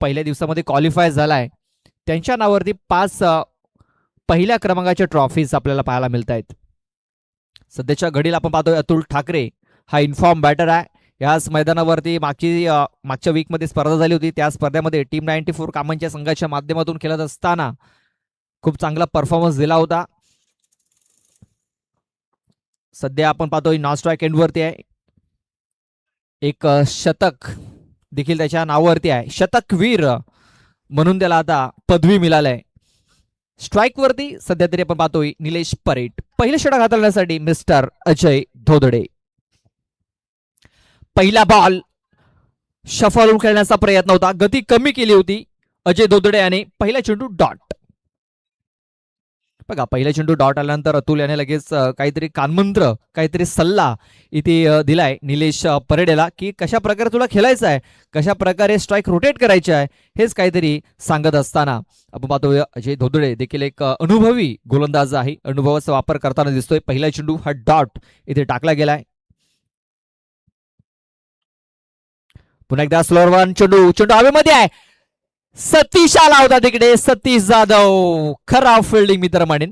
पहिल्या दिवसामध्ये क्वालिफाय झालाय त्यांच्या नावावरती 5 पहिल्या क्रमांकाच्या ट्रॉफीज आपल्याला पाहायला मिळत आहेत. सध्याच्या घडीला आपण पाहतोय अतुल ठाकरे हा इन्फॉर्म बॅटर आहे. याच मैदानावरती मागच्या वीकमध्ये स्पर्धा झाली होती. त्या स्पर्धेमध्ये टीम 94 कामांच्या संघाच्या माध्यमातून खेळत असताना खूप चांगला परफॉर्मन्स दिला होता. सध्या आपण पाहतोय नॉन स्ट्राईक एंडवरती आहे. एक शतक देखील त्याच्या नावावरती आहे. शतकवीर म्हणून त्याला आता पदवी मिळाली आहे. स्ट्राईक वरती सध्या तरी आपण पाहतोय निलेश परेड. पहिलं षटक हाताळण्यासाठी मिस्टर अजय धोदडे. पहिला बॉल शफल खेळण्याचा प्रयत्न होता, गती कमी केली होती अजय धोदडे याने. पहिला चेंडू डॉट. बघा पहिला चेंडू डॉट आल्यानंतर अतुल याने लगेच काहीतरी कानमंत्र काहीतरी सल्ला इथे दिलाय निलेश परेडेला की कशा प्रकारे तुला खेळायचं आहे, कशा प्रकारे स्ट्राईक रोटेट करायचे आहे हेच काहीतरी सांगत असताना आपण पाहतोय अजय धोदडे देखील एक अनुभवी गोलंदाज आहे. अनुभवाचा वापर करताना दिसतोय. पहिला चेंडू हा डॉट इथे टाकला गेलाय. पुन्हा एकदा स्लोअर वन चेंडू हवेमध्ये आहे. सतीश आला होता तिकडे. सतीश जाधव खराब फिल्डिंग मित्र म्हणेन.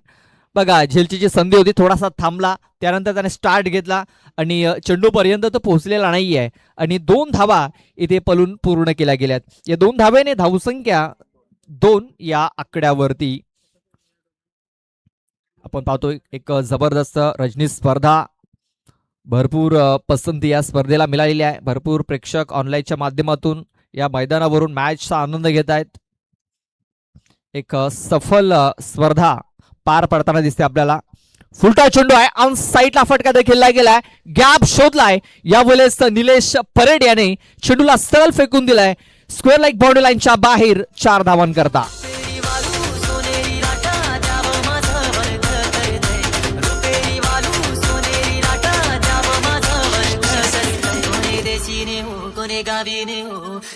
बघा झेलची संधी होती, थोडासा थांबला, त्यानंतर त्याने स्टार्ट घेतला आणि चेंडू पर्यंत तो पोहोचलेला नाहीये आणि 2 धावा इथे पलून पूर्ण केल्या गेल्यात. या 2 धावेने धावसंख्या 2 या आकड्यावरती आपण पाहतोय. एक जबरदस्त रजनी स्पर्धा, भरपूर पसंती या स्पर्धेला मिळालेली आहे. भरपूर प्रेक्षक ऑनलाईनच्या माध्यमातून या मैदानावरून मॅचचा आनंद घेत आहेत. एक सफल स्पर्धा पार पडताना दिसते आपल्याला. फुलटा चेंडू आहे, ऑन साईडला फटका देखील गेलाय, गॅप शोधलाय. यावेळेस निलेश परेड याने चेंडूला सरळ फेकून दिलाय स्क्वेअर लाईक बाउंड्री लाईनच्या बाहेर 4 धावांकरता.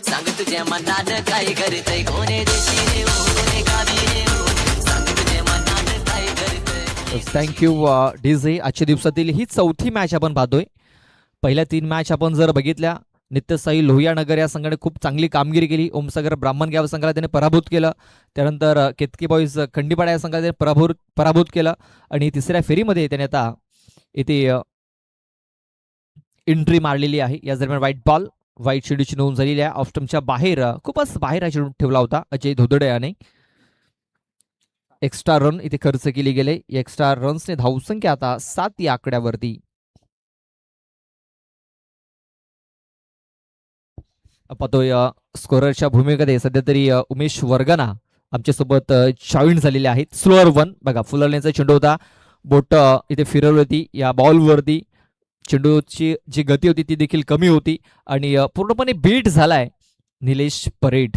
सांग तुझ्या मनात काय करतय, कोणे देशीने हो कोणे गावीने हो, सांग तुझ्या मनात काय करतय. Thank you DJ. आजच्या दिवसातील ही 4थी मॅच आपण पाहतोय. पहिल्या 3 मॅच आपण जर बघितल्या, नित्यसाई लोहिया नगर या संघाने खूप चांगली कामगिरी केली. ओमसागर ब्राह्मणगाव संघाला त्याने पराभूत केलं. त्यानंतर केतकी बॉईज खंडीपाडा या संघाला त्याने पराभूत केलं आणि तिसऱ्या फेरीमध्ये त्याने आता इथे एंट्री मारलेली आहे. या दरम्यान व्हाईट चेंडूची नोंद झालेली आहे. ऑफस्टमच्या बाहेर खूपच बाहेर हा चेंडू ठेवला होता अजय धोदडे याने. एक्स्ट्रा रन इथे खर्च केली गेले. एक्स्ट्रा रन्सने धावसंख्या आता 7 या आकड्यावरती. पाहतोय स्कोररच्या भूमिकेमध्ये सध्या तरी उमेश वर्गना आमच्यासोबत जॉईन झालेले आहेत. स्लोअर वन बघा, फुलरण्याचा चेंडू होता, बोट इथे फिरवली होती. या बॉलवरती चेंडूची जी गती होती ती देखील कमी होती आणि पूर्णपणे बीट झालाय निलेश परेड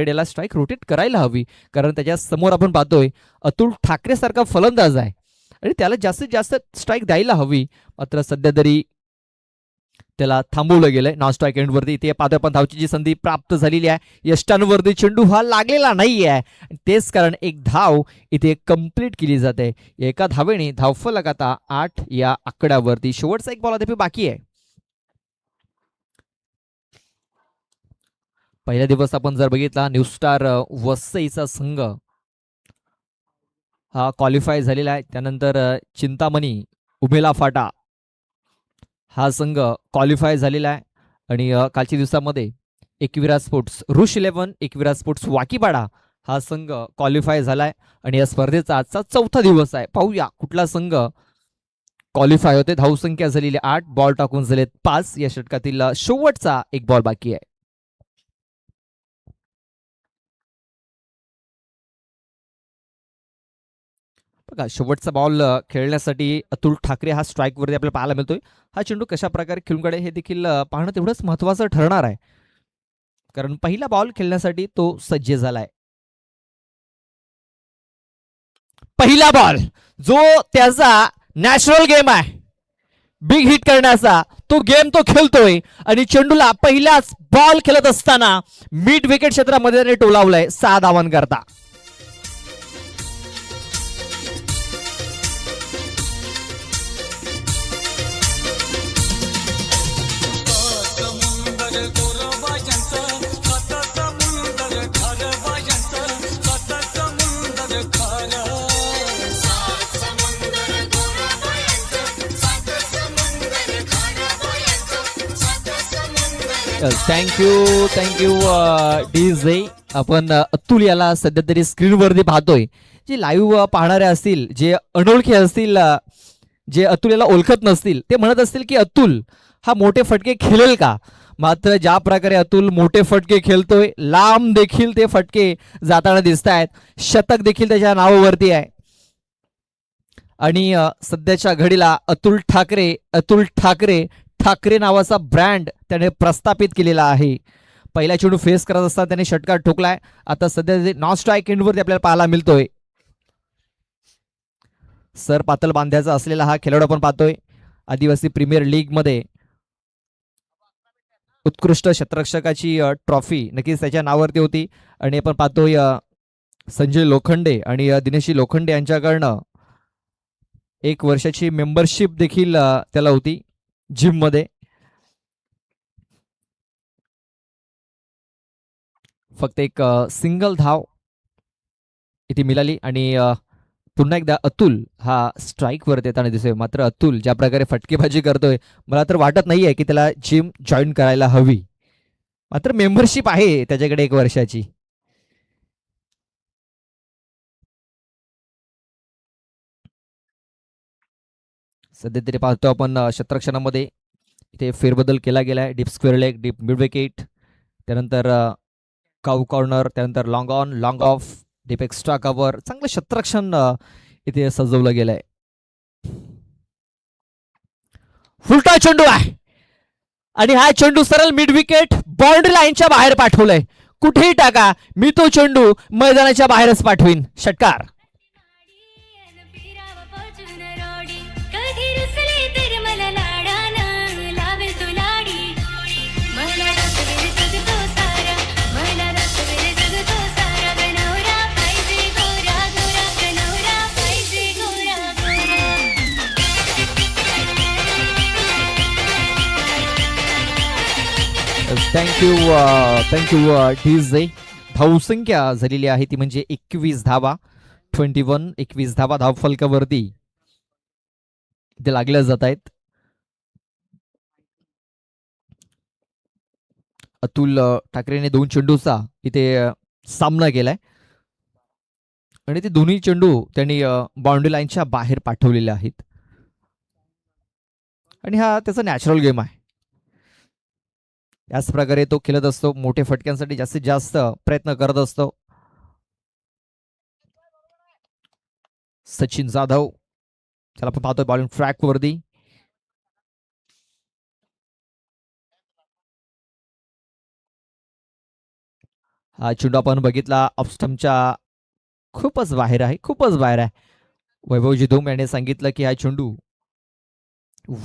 याला स्ट्राईक रोटेट करायला हवी, कारण त्याच्या समोर आपण पाहतोय अतुल ठाकरे सारखा फलंदाज आहे आणि त्याला जास्तीत जास्त स्ट्राईक द्यायला हवी. मात्र सध्या तरी त्याला थांबवलं गेलंय नॉन स्ट्राईक एंडवरती. इथे पाहतोय आपण धावची जी संधी प्राप्त झालेली आहे. यष्टांवरती चेंडू हा लागलेला नाहीये, तेच कारण एक धाव इथे कंप्लीट केली जाते. एका धावेने धावफलक आता 8 या आकड्यावरती. शेवटचा एक बॉल अद्याप बाकी आहे. पहिला दिवस आपण जर बघितला, न्यू स्टार वसईचा संघ हा क्वालिफाय झालेला आहे. त्यानंतर चिंतामणी उमेला फाटा हा संघ क्वालिफाय झालेला आहे आणि कालच्या दिवसामध्ये एकविरा स्पोर्ट्स रुश 11 एकविरा स्पोर्ट्स वाकीपाडा हा संघ क्वालिफाय झालाय आणि या स्पर्धेचा आजचा 4था दिवस आहे. पाहूया कुठला संघ क्वालिफाय होते. धावसंख्या झालेली 8, बॉल टाकून झालेत 5. या षटकातील शेवटचा एक बॉल बाकी आहे. बघा शेवटचा बॉल खेळण्यासाठी अतुल ठाकरे हा स्ट्राईक वरती आपल्याला पाहायला मिळतोय. हा चेंडू कशा प्रकारे खेळून काढे हे देखील पाहणं तेवढंच महत्वाचं ठरणार आहे, कारण पहिला बॉल खेळण्यासाठी तो सज्ज झालाय. पहिला बॉल जो त्याचा नॅचरल गेम आहे बिग हिट करण्याचा, तो गेम तो खेळतोय आणि चेंडूला पहिलाच बॉल खेळत असताना मिड विकेट क्षेत्रामध्ये त्याने टोलावलंय 6 धावांकरता. Thank you DJ. आपण अतुल याला सध्या तरी स्क्रीनवरती पाहतोय. जे लाईव्ह पाहणारे असतील, जे अनोळखी असतील, जे अतुल याला ओळखत नसतील, ते म्हणत असतील की अतुल हा मोठे फटके खेळेल का. मात्र ज्या प्रकारे अतुल मोठे फटके खेळतोय, लांब देखील ते फटके जाताना दिसत आहेत. शतक देखील त्याच्या नावावरती आहे. आणि सध्याच्या घडीला ठाकरे नावाचा ब्रँड त्याने प्रस्थापित केलेला आहे. पहिला चेंडू फेस करत असताना त्याने षटकार ठोकलाय. आता सध्या नॉन स्ट्राईक एंडवरती आपल्याला पाहायला मिळतोय. सर पातळ बांध्याचा असलेला हा खेळाडू आपण पाहतोय. आदिवासी प्रीमियर लीग मध्ये उत्कृष्ट क्षेत्ररक्षकाची ट्रॉफी नक्कीच त्याच्या नावावरती होती. आणि आपण पाहतोय संजय लोखंडे आणि दिनेशी लोखंडे यांच्याकडनं 1 वर्षाची मेंबरशिप देखील त्याला होती जिम मध्ये. फक्त एक सिंगल धाव इथे मिळाली. आणि पुन्हा एकदा अतुल हा स्ट्राईक वर येताना दिसतोय. मात्र अतुल ज्या प्रकारे फटकेबाजी करतोय, मला तर वाटत नाहीये की त्याला जिम जॉईन करायला हवी. मात्र मेंबरशिप आहे त्याच्याकडे 1 वर्षाची. सध्या तरी पाहतो आपण क्षेत्ररक्षणामध्ये इथे फेरबदल केला गेलाय. Deep square leg, deep mid wicket, त्यानंतर काऊ कॉर्नर, त्यानंतर long on, long of, deep extra cover. चांगलं क्षेत्ररक्षण इथे सजवलं गेलंय. फुलटा चेंडू आहे आणि हा चेंडू सरळ मिड विकेट बाउंड्री लाईनच्या बाहेर पाठवलंय. कुठेही टाका, मी तो चेंडू मैदानाच्या बाहेरच पाठवीन. षटकार. Thank you DJ. धावसंख्या झालेली आहे ती म्हणजे 21 धावा. 21 धावा धावफलकावरती इथे लागल्या जात आहेत. अतुल ठाकरेने 2 चेंडूचा इथे सामना केलाय आणि ते दोन्ही चेंडू त्यांनी बाउंड्री लाईनच्या बाहेर पाठवलेले आहेत. आणि हा त्याचा नॅचरल गेम आहे. याच प्रकारे तो खेळत असतो. मोठे फटक्यांसाठी जास्तीत जास्त प्रयत्न करत असतो. सचिन जाधव त्याला आपण पाहतोय बॉलिंग ट्रॅक वरती. हा चेंडू आपण बघितला ऑफस्टमच्या खूपच बाहेर आहे. वैभव जिधूम याने सांगितलं की हा चेंडू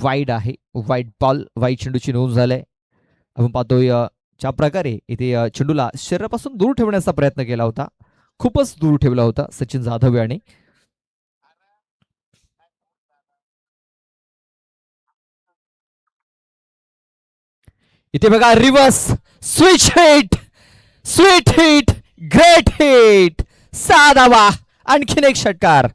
वाईड आहे. वाईड चेंडूची नोंद झालाय. आपण पाहतोय ज्या प्रकारे इथे चेंडूला शरीरापासून दूर ठेवण्याचा प्रयत्न केला होता, खूपच दूर ठेवला होता सचिन जाधव याने. इथे बघा reverse sweet hit, great hit. 6 धावा, आणखीन एक षटकार.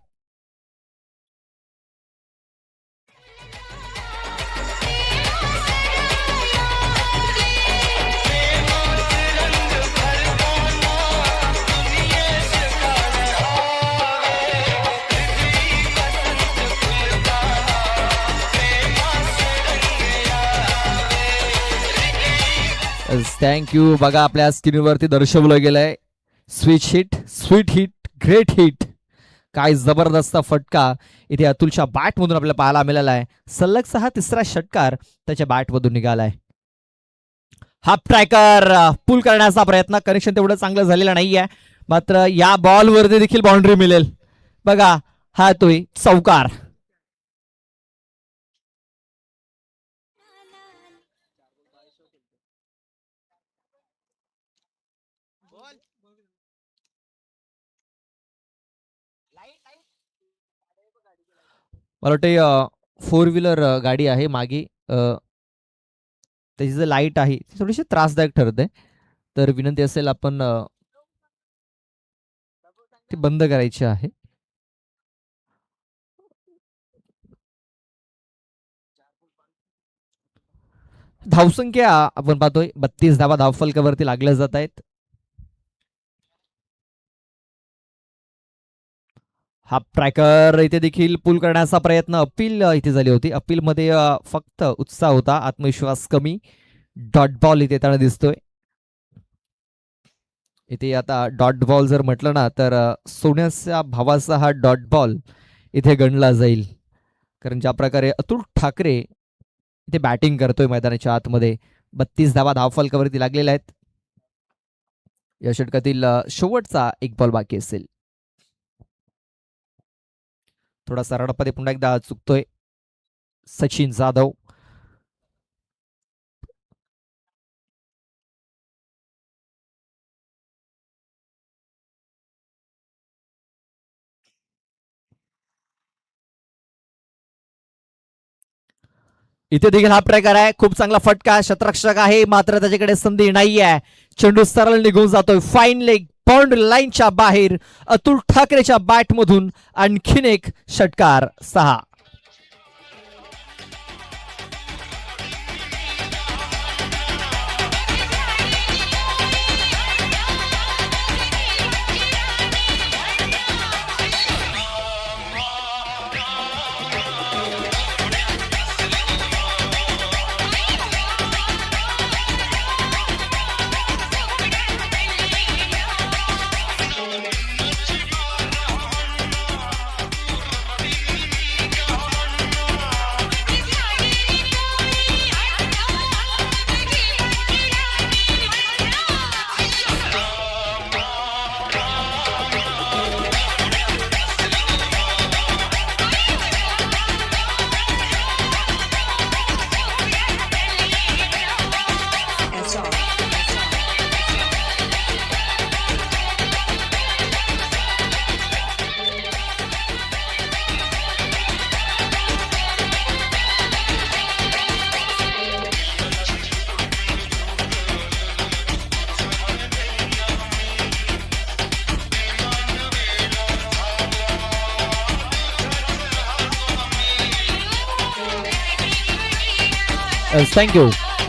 थँक्यू. बघा आपल्या स्क्रीनवरती दर्शवलं गेलंय स्वीट हिट, ग्रेट हिट. काय जबरदस्त फटका इथे अतुलच्या बॅट मधून आपल्याला पाहायला मिळाला आहे. सलगचा हा 3रा षटकार त्याच्या बॅट मधून निघालाय. हाफ ट्रॅकर पुल करण्याचा प्रयत्न, कनेक्शन तेवढं चांगलं झालेलं नाहीये. मात्र या बॉलवरती देखील बाउंड्री मिळेल. बघा हा तोय चौकार. मला वाटतं 4 व्हीलर गाडी आहे मागे. त्याची जी लाईट आहे ती थोडीशी त्रासदायक ठरते. तर विनंती असेल आपण ती बंद करायची आहे. धावसंख्या आपण पाहतोय 32 धावा धावफलकावरती लागल्या जात आहेत. हा ट्रॅकर इथे देखील पूल करण्याचा प्रयत्न, अपील इथे झाली होती. अपील मध्ये फक्त उत्साह होता, आत्मविश्वास कमी. डॉट बॉल इथे त्याला दिसतोय. इथे आता डॉट बॉल जर म्हटलं ना तर सोन्याच्या भावाचा हा डॉट बॉल इथे गणला जाईल, कारण ज्या प्रकारे अतुल ठाकरे इथे बॅटिंग करतोय मैदानाच्या आतमध्ये. 32 धावा धावफलकावरती लागलेल्या आहेत. या षटकातील शेवटचा एक बॉल बाकी असेल. थोडासा रडपदे पुन्हा एकदा चुकतोय सचिन जाधव. इथे देखील हा प्रकार आहे. खूप चांगला फटका, शतरक्षक आहे मात्र त्याच्याकडे संधी नाहीये. चेंडू सरळ निघून जातोय फाईन लेग बाउंड्री लाईनच्या बाहेर. अतुल ठाकरेच्या बॅट मधून आणखीन एक षटकार 6.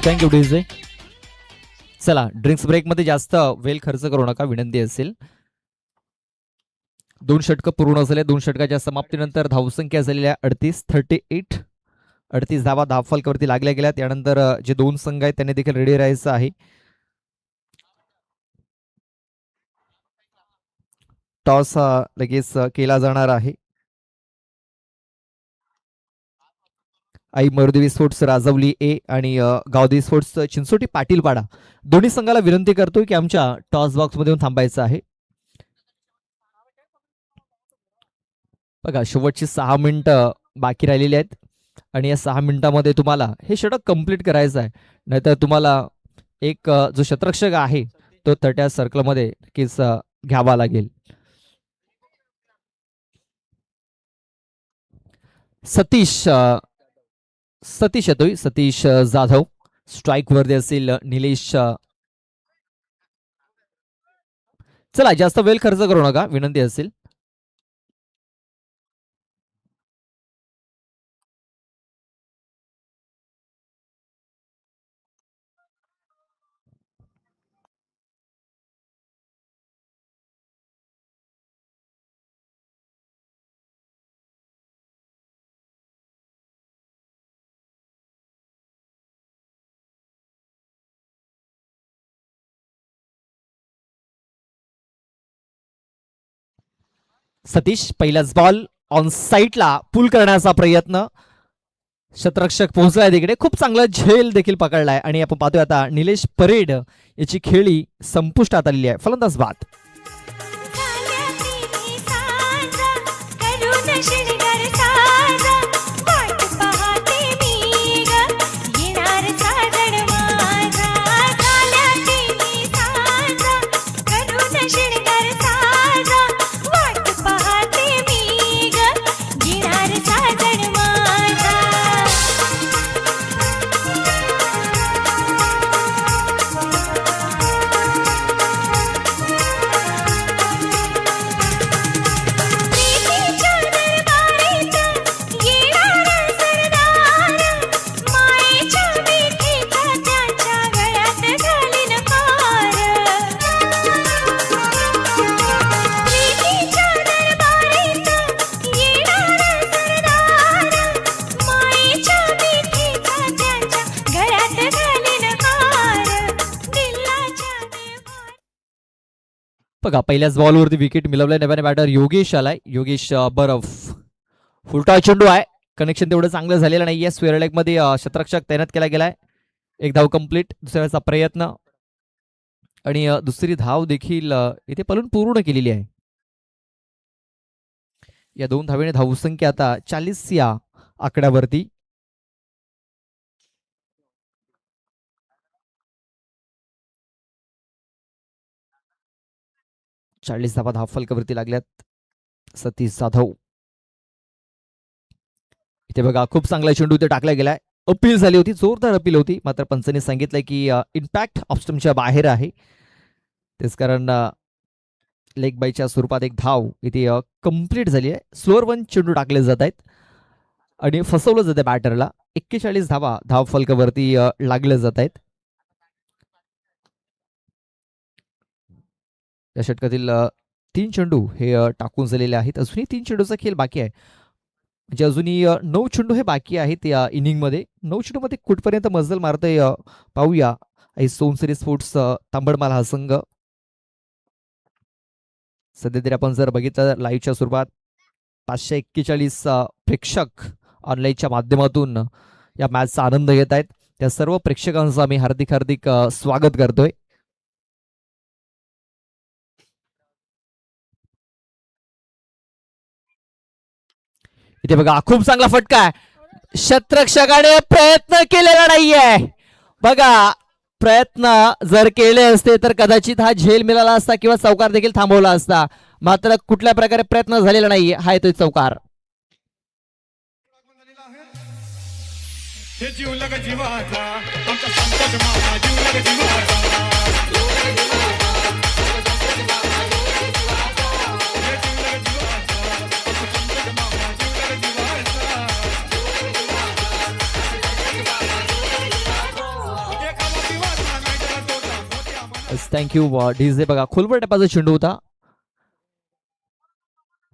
Thank you DJ. चला, ड्रिंक्स ब्रेक मध्ये जास्त वेळ खर्च करू नका, विनंती असेल. 2 षटकं पूर्ण झाले. 2 षटकाच्या समाप्तीनंतर धावसंख्या झालेल्या 38 धावा धावफलकावरती लागल्या गेल्या. त्यानंतर जे 2 संघ आहेत त्यांनी देखील रेडी राहायचं आहे. टॉस लगेच केला जाणार आहे. आई मरुदेवी स्पोर्ट्स राजवली ए आणि गावदेवी स्पोर्ट्स चिंचोटी पाटीलपाडा दोन्ही संघाला विनंती करतोय की आमच्या टॉस बॉक्स मध्ये थांबायचं आहे. बघा, शेवटची 6 मिनिटं बाकी राहिलेली आहेत आणि या 6 मिनिटांमध्ये तुम्हाला हे षटक कंप्लीट करायचं आहे, नाहीतर तुम्हाला एक जो शतरक्षक आहे तो तट्या सर्कलमध्ये नक्कीच घ्यावा लागेल. सतीश येतोय, सतीश जाधव. स्ट्राईक वरती असेल निलेश. चला, जास्त वेळ खर्च करू नका, विनंती असेल. सतीश, पहिलाच बॉल ऑन साईडला पुल करण्याचा प्रयत्न. शतरक्षक पोहोचलाय तिकडे, खूप चांगला झेल देखील पकडलाय आणि आपण पाहतोय आता निलेश परेड याची खेळी संपुष्टात आलेली आहे. फलंदाज बाद. बघा पहिल्याच बॉलवरती विकेट मिळवलंय नव्याने बॅटर योगेश आलाय. योगेश बरफ फुलटा चेंडू आहे. कनेक्शन तेवढं चांगलं झालेलं नाहीये. स्क्वेअर लेग मध्ये शतरक्षक तैनात केला गेलाय. एक धाव कंप्लीट. दुसऱ्याचा प्रयत्न आणि दुसरी धाव देखील इथे पलून पूर्ण केलेली आहे. या 2 धावेने धावसंख्या आता 40 या आकड्यावरती. चाळीस धावा धाव फलकावरती लागल्यात. सतीश जाधव इथे बघा खूप चांगला चेंडू इथे टाकला गेलाय. अपील झाली होती, जोरदार अपील होती, मात्र पंचांनी सांगितलंय की इम्पॅक्ट ऑफ स्टंपच्या बाहेर आहे. तेच कारण लेग बायच्या स्वरूपात एक धाव इथे कंप्लीट झाली आहे. स्लोअर 1 चेंडू टाकले जात आहेत आणि फसवलं जात आहे बॅटरला. 41 धावा धाव फलकावरती लागले जात आहेत. या षटकातील 3 चेंडू हे टाकून झालेले आहेत. अजूनही 3 चेंडूचा खेळ बाकी आहे. म्हणजे अजूनही 9 चेंडू हे बाकी आहेत या इनिंग मध्ये. 9 चेंडू मध्ये कुठपर्यंत मजल मारतोय पाहूया. सोनसरी स्पोर्ट्स तांबडमाल हा संघ. सध्या तरी आपण जर बघितलं लाईव्हच्या स्वरूपात 541 प्रेक्षक ऑनलाईनच्या माध्यमातून या मॅचचा आनंद घेत आहेत. त्या सर्व प्रेक्षकांचं आम्ही हार्दिक हार्दिक स्वागत करतोय. इथे बघा खूप चांगला फटका आहे. शतरक्षकाने प्रयत्न केलेला नाहीये. बघा प्रयत्न जर केले असते तर कदाचित हा झेल मिळाला असता किंवा चौकार देखील थांबवला असता. मात्र कुठल्या प्रकारे प्रयत्न झालेला नाहीये. हा येतोय चौकार. Thank you DJ. बघा खोलवर टपाचा चेंडू होता.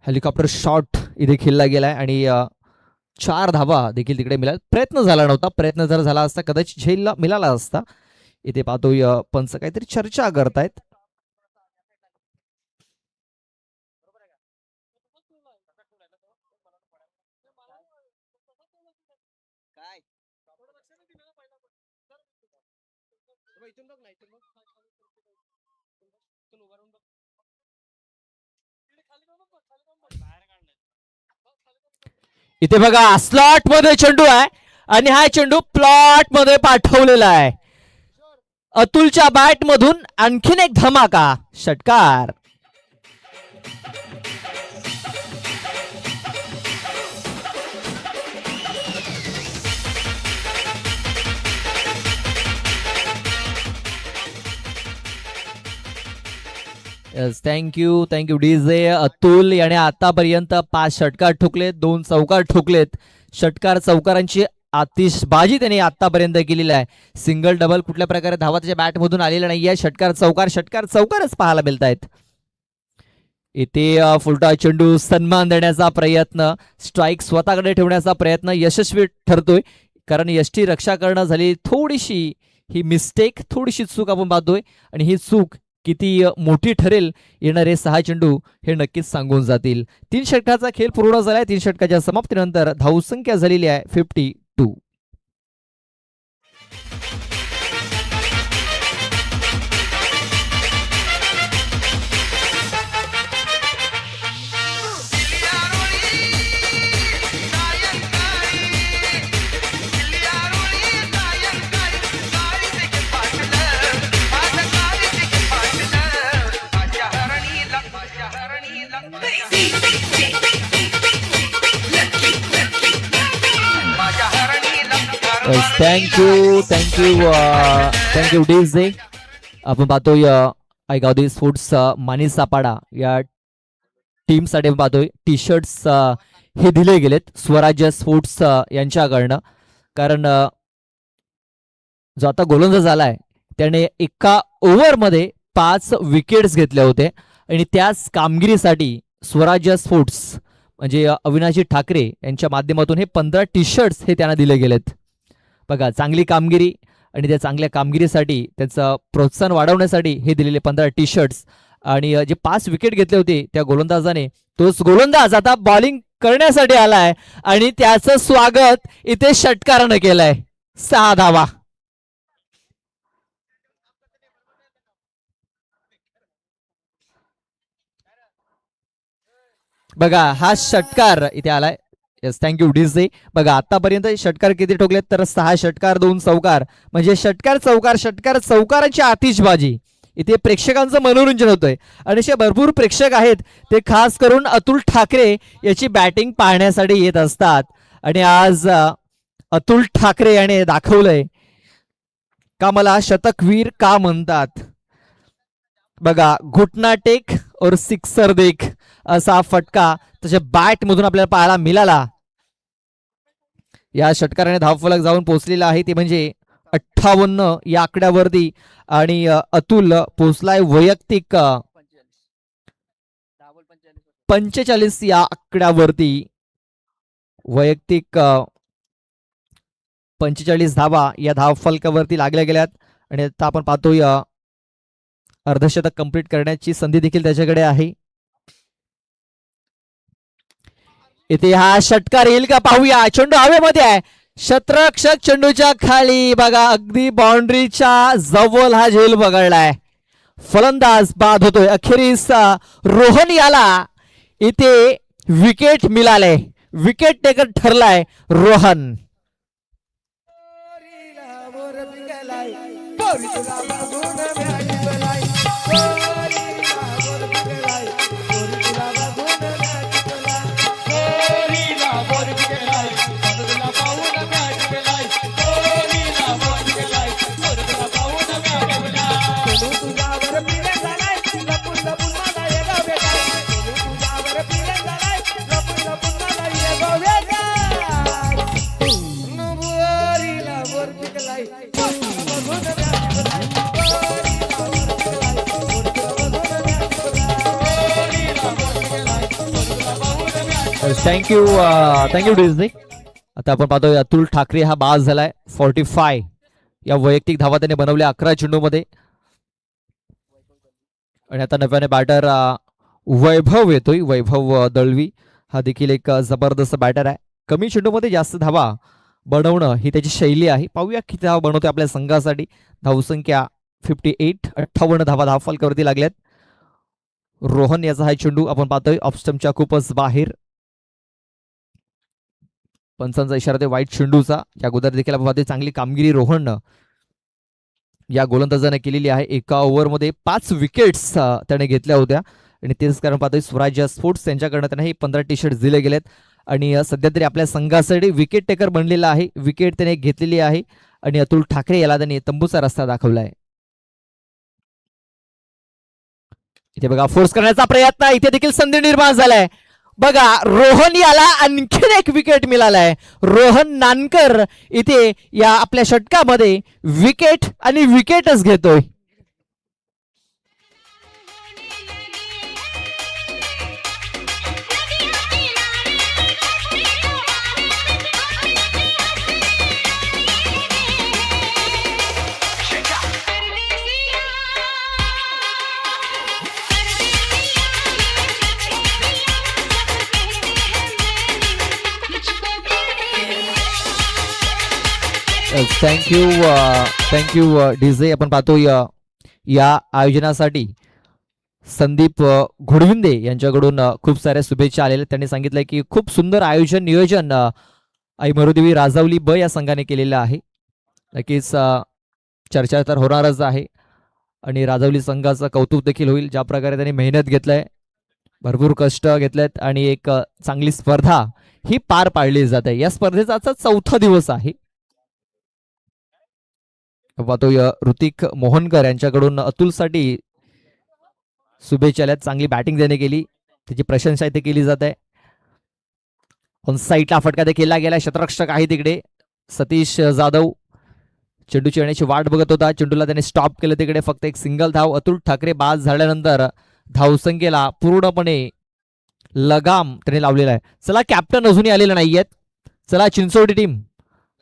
हेलिकॉप्टर शॉट इथे खेळला गेलाय आणि 4 धावा देखील तिकडे मिळाल. प्रयत्न झाला नव्हता. प्रयत्न जर झाला असता कदाचित झेलला मिळाला असता. इथे पाहतोय पंच काहीतरी चर्चा करतायत. इथे बघा स्लॉट मध्ये चेंडू आहे आणि हा चेंडू प्लॉट मध्ये पाठवलेला आहे. अतुलच्या बॅट मधून आणखीन एक धमाका षटकार. Thank you DJ. अतुल याने आतापर्यंत 5 षटकार ठोकलेत, 2 चौकार ठोकलेत. षटकार चौकारांची आतिषबाजी त्यांनी आतापर्यंत केलेली आहे. सिंगल डबल कुठल्या प्रकारे धावा त्याच्या बॅट मधून आलेला नाहीये. षटकार चौकारच पाहायला मिळत आहेत. इथे फुलटा चेंडू सन्मान देण्याचा प्रयत्न, स्ट्राईक स्वतःकडे ठेवण्याचा प्रयत्न यशस्वी ठरतोय. कारण यष्टी रक्षा करणं झाली थोडीशी ही मिस्टेक, थोडीशी चूक आपण पाहतोय आणि ही चूक किती मोठी ठरेल येणारे 6 चेंडू हे नक्कीच सांगून जातील. 3 षटकाचा खेळ पूर्ण झालाय. 3 षटकाच्या समाप्तीनंतर धावसंख्या झालेली आहे 52. Thank you DJ. आपण पाहतोय आयगावदी स्पोर्ट्स मानी सापाडा या टीम साठी पाहतोय टी शर्ट्स हे दिले गेलेत स्वराज्य स्पोर्ट्स यांच्याकडनं. कारण जो आता गोलंदाज झालाय त्याने एका ओव्हरमध्ये 5 विकेट्स घेतले होते आणि त्याच कामगिरीसाठी स्वराज्य स्पोर्ट्स म्हणजे अविनाशी ठाकरे यांच्या माध्यमातून हे 15 टी शर्ट्स हे त्यांना दिले गेलेत. बघा चांगली कामगिरी आणि त्या चांगल्या कामगिरीसाठी त्याचं प्रोत्साहन वाढवण्यासाठी हे दिलेले 15 टी शर्ट्स आणि जे 5 विकेट घेतले होते त्या गोलंदाजाने, तोच गोलंदाज आता बॉलिंग करण्यासाठी आलाय आणि त्याचं स्वागत इथे षटकारानं केलंय. 6 धावा. बघा हा षटकार इथे आलाय. Yes, thank you DJ. बघा आतापर्यंत षटकार किती ठोकलेत तर 6 षटकार 2 चौकार, म्हणजे षटकार चौकार षटकार चौकाराची आतिषबाजी. इथे प्रेक्षकांचं मनोरंजन होतंय आणि असे भरपूर प्रेक्षक आहेत, ते खास करून अतुल ठाकरे याची बॅटिंग पाहण्यासाठी येत असतात. आणि आज अतुल ठाकरे याने दाखवलंय का मला शतकवीर का म्हणतात. बघा घुटना टेक और सिक्सर देख असा फटका त्याच्या बॅट मधून आपल्याला पाहायला मिळाला. या षटकाराने धावफलक जाऊन पोहोचलेला आहे ते म्हणजे 58 या आकड्यावरती. आणि अतुल पोहोचलाय वैयक्तिक 45 या आकड्यावरती. वैयक्तिक 45 धावा या धावफलकावरती लागल्या गेल्यात. आणि आता आपण पाहतोय अर्धशतक कंप्लीट करण्याची संधी देखील त्याच्याकडे आहे. इथे हा षटकार येईल का पाहूया. चेंडू हवेमध्ये आहे, क्षेत्ररक्षक चेंडूच्या खाली. बघा अगदी बाउंड्रीच्या जवळ हा झेल वगळलाय. फलंदाज बाद होतोय. अखेरीस रोहन याला इथे विकेट मिळाले. विकेट टेकर ठरलाय रोहन. Thank you Disney. आता आपण पाहतोय अतुल ठाकरे हा बाद झालाय. 45 या वैयक्तिक धावा त्याने बनवल्या 11 चेंडूमध्ये. आणि आता नव्याने बॅटर वैभव येतोय. वैभव दळवी हा देखील एक जबरदस्त बॅटर आहे. कमी चेंडूमध्ये जास्त धावा बनवणं ही त्याची शैली आहे. पाहूया किती धावा बनवतोय आपल्या संघासाठी. धावसंख्या 58, 58 धावा धावफलकावरती लागल्यात. रोहन याचा हा चेंडू आपण पाहतोय ऑफ स्टंपच्या खूपच बाहेर. पंचांचा इशारा ते वाईट चेंडूचा. या अगोदर देखील आपण पाहतोय चांगली कामगिरी रोहन या गोलंदाजाने केलेली आहे. एका ओव्हरमध्ये 5 विकेट्स त्याने घेतल्या होत्या. आणि तेच कारण पाहतोय स्वराज्य स्पोर्ट्स यांच्याकडनं त्यांना हे 15 टी-शर्ट दिले गेलेत. आणि सध्या तरी आपल्या संघासाठी विकेट टेकर बनलेला आहे. विकेट त्याने घेतलेली आहे. आणि अतुल ठाकरे याला त्यांनी तंबूचा रस्ता दाखवलाय. इथे बघा फोर्स करण्याचा प्रयत्न. इथे देखील संधी निर्माण झालाय. बघा रोहन याला आणखीन एक विकेट मिळालाय. रोहन नानकर इथे या आपल्या षटकामध्ये विकेट आणि विकेटच घेतोय. Thank you DJ. आपण पाहतोय या आयोजनासाठी संदीप घोडविंदे यांच्याकडून खूप साऱ्या शुभेच्छा आलेल्या. त्यांनी सांगितलंय की खूप सुंदर आयोजन नियोजन आई मरुदेवी राजावली ब या संघाने केलेलं आहे. नक्कीच चर्चा तर होणारच आहे. आणि राजावली संघाचं कौतुक देखील होईल. ज्या प्रकारे त्यांनी मेहनत घेतलंय, भरपूर कष्ट घेतलेत आणि एक चांगली स्पर्धा ही पार पाडली जात आहे. या स्पर्धेचा आजचा 4था दिवस आहे. पाहतोय ऋतिक मोहनकर यांच्याकडून अतुलसाठी शुभेच्छा आल्यात. चांगली बॅटिंग त्याने केली, त्याची प्रशंसा इथे केली जात आहे. ऑन साईडला फटका देखील गेला. क्षेत्ररक्षक आहे तिकडे सतीश जाधव. चेंडूची येण्याची वाट बघत होता. चेंडूला त्याने स्टॉप केलं. तिकडे फक्त एक सिंगल धाव. अतुल ठाकरे बाद झाल्यानंतर धावसंख्येला पूर्णपणे लगाम त्याने लावलेला आहे. चला कॅप्टन अजूनही आलेले नाहीयेत. चला चिंचोडी टीम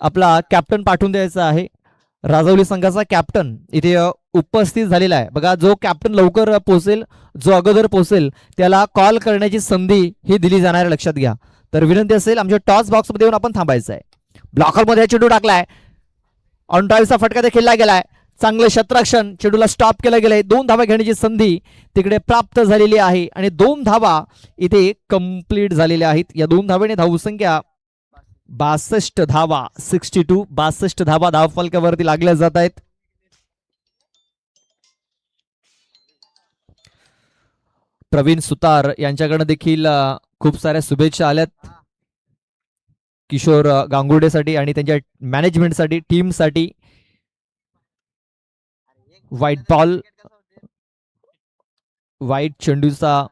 आपला कॅप्टन पाठवून द्यायचा आहे. राजवली संघाचा कॅप्टन इथे उपस्थित झालेला आहे. बघा, जो कॅप्टन लवकर पोहोचेल, जो अगोदर पोहोचेल त्याला कॉल करण्याची संधी ही दिली जाणार आहे, लक्षात घ्या. तर विनंती असेल आमच्या टॉस बॉक्समध्ये येऊन आपण थांबायचं आहे. ब्लॉकरमध्ये चेंडू टाकलाय, ऑन ड्राईव्हचा फटका ते खेळला गेलाय, चांगलं क्षेत्ररक्षण, चेंडूला स्टॉप केलं गेलंय. 2 धावा घेण्याची संधी तिकडे प्राप्त झालेली आहे आणि 2 धावा इथे कंप्लीट झालेल्या आहेत. या 2 धावेने धावसंख्या 62 धावा, 62 62 धावा धावफलकावरती लागल्या जात आहेत. प्रवीण सुतार यांच्याकडनं देखील खूप साऱ्या शुभेच्छा आल्यात किशोर गांगुर्डेसाठी आणि त्यांच्या मॅनेजमेंटसाठी, टीमसाठी. व्हाईट बॉल, व्हाईट चेंडूचा